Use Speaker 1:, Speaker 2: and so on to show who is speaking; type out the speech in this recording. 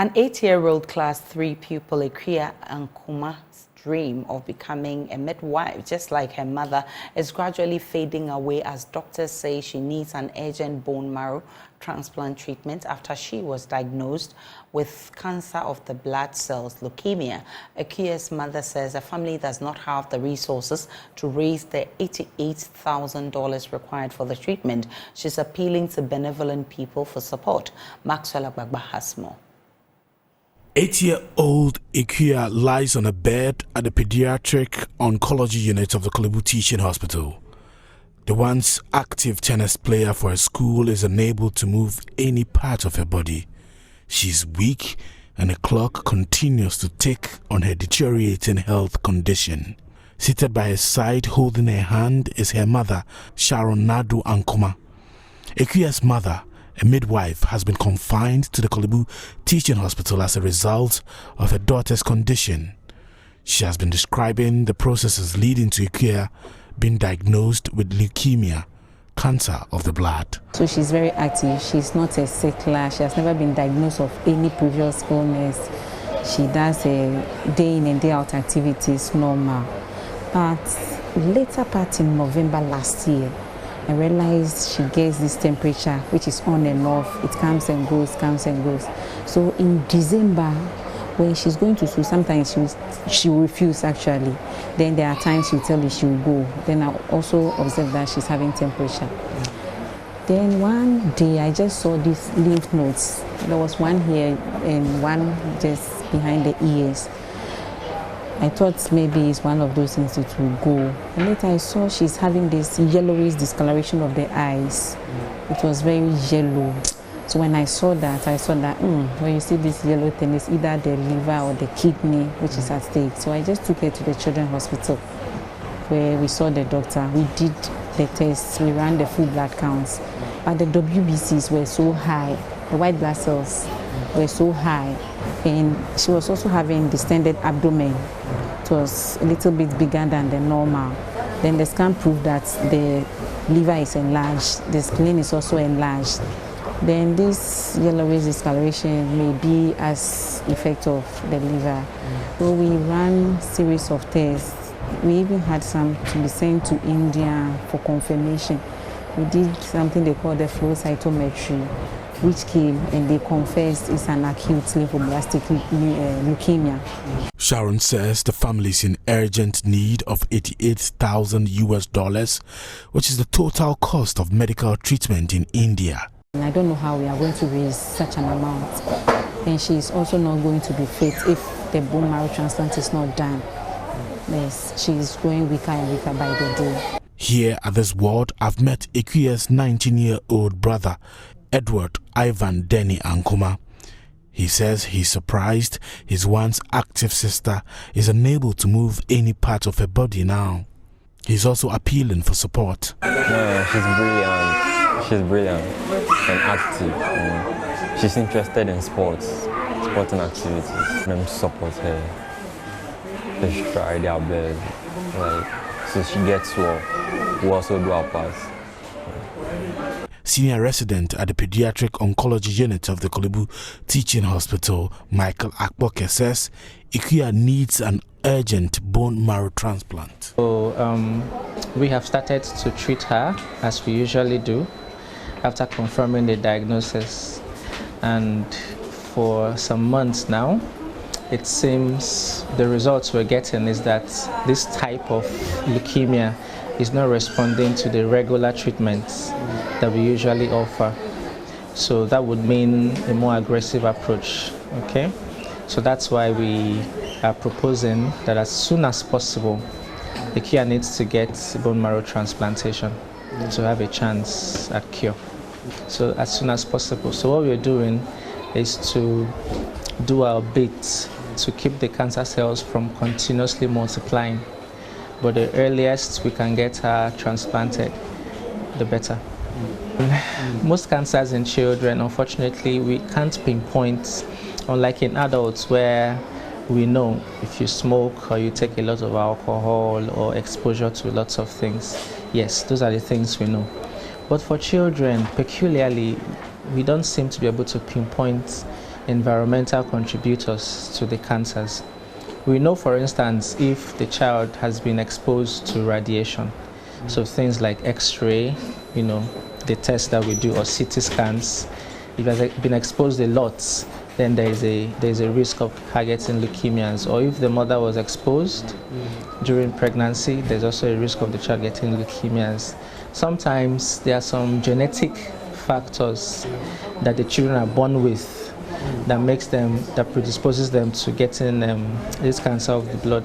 Speaker 1: An 8-year-old class 3 pupil, Afenyo-Markin's dream of becoming a midwife, just like her mother, is gradually fading away as doctors say she needs an urgent bone marrow transplant treatment after she was diagnosed with cancer of the blood cells, leukemia. Afenyo's mother says her family does not have the resources to raise the $88,000 required for the treatment. She's appealing to benevolent people for support. Maxwell Agbagba has more.
Speaker 2: 8-year-old Afenyo lies on a bed at the pediatric oncology unit of the Korle Bu Teaching Hospital. The once active tennis player for her school is unable to move any part of her body. She's weak and the clock continues to tick on her deteriorating health condition. Seated by her side, holding her hand, is her mother, Sharon Nadu Ankoma. Afenyo's mother, a midwife, has been confined to the Korle Bu Teaching Hospital as a result of her daughter's condition. She has been describing the processes leading to Afenyo being diagnosed with leukemia, cancer of the blood.
Speaker 3: So she's very active. She's not a sickler. She has never been diagnosed of any previous illness. She does a day in and day out activities normal. But later part in November last year, I realized she gets this temperature which is on and off. It comes and goes, comes and goes. So in December, when she's going to school, sometimes she will refuse actually. Then there are times she'll tell me she will go. Then I also observe that she's having temperature. Then one day I just saw these lymph nodes. There was one here and one just behind the ears. I thought maybe it's one of those things that will go. And later I saw she's having this yellowish discoloration of the eyes. It was very yellow. So when I saw that when you see this yellow thing, it's either the liver or the kidney which is at stake. So I just took her to the children's hospital where we saw the doctor. We did the tests, we ran the full blood counts. But the WBCs were so high, the white blood cells were so high. And she was also having distended abdomen. It was a little bit bigger than the normal. Then the scan proved that the liver is enlarged, the spleen is also enlarged. Then this yellowish discoloration may be as effect of the liver. So we ran series of tests. We even had some to be sent to India for confirmation. We did something they call the flow cytometry, which came and they confessed it's an acute lymphoblastic leukemia.
Speaker 2: Sharon says the family is in urgent need of $88,000, which is the total cost of medical treatment in India.
Speaker 3: I don't know how we are going to raise such an amount. And she is also not going to be fit if the bone marrow transplant is not done. Yes, she is growing weaker and weaker by the day.
Speaker 2: Here at this ward, I've met Afenyo's 19-year-old brother, Edward Ivan Denny Ankoma. He says he's surprised his once active sister is unable to move any part of her body now. He's also appealing for support.
Speaker 4: No, she's brilliant. She's brilliant and active. She's interested in sporting activities. Them support her. They try their best. So she gets well. We also do our part.
Speaker 2: Senior resident at the pediatric oncology unit of the Korle Bu Teaching Hospital, Michael Akboke, says Afenyo needs an urgent bone marrow transplant.
Speaker 5: So we have started to treat her as we usually do after confirming the diagnosis, and for some months now it seems the results we're getting is that this type of leukemia is not responding to the regular treatments that we usually offer. So that would mean a more aggressive approach, okay? So that's why we are proposing that as soon as possible, Afenyo needs to get bone marrow transplantation to have a chance at cure. So as soon as possible. So what we're doing is to do our bit to keep the cancer cells from continuously multiplying. But the earliest we can get her transplanted, the better. Most cancers in children, unfortunately, we can't pinpoint, unlike in adults where we know if you smoke or you take a lot of alcohol or exposure to lots of things. Yes, those are the things we know. But for children, peculiarly, we don't seem to be able to pinpoint environmental contributors to the cancers. We know, for instance, if the child has been exposed to radiation, so things like X-ray, the tests that we do, or CT scans, if it has been exposed a lot, then there is a risk of her getting leukemias. Or if the mother was exposed during pregnancy, there's also a risk of the child getting leukemias. Sometimes there are some genetic factors that the children are born with that predisposes them to getting this cancer of the blood.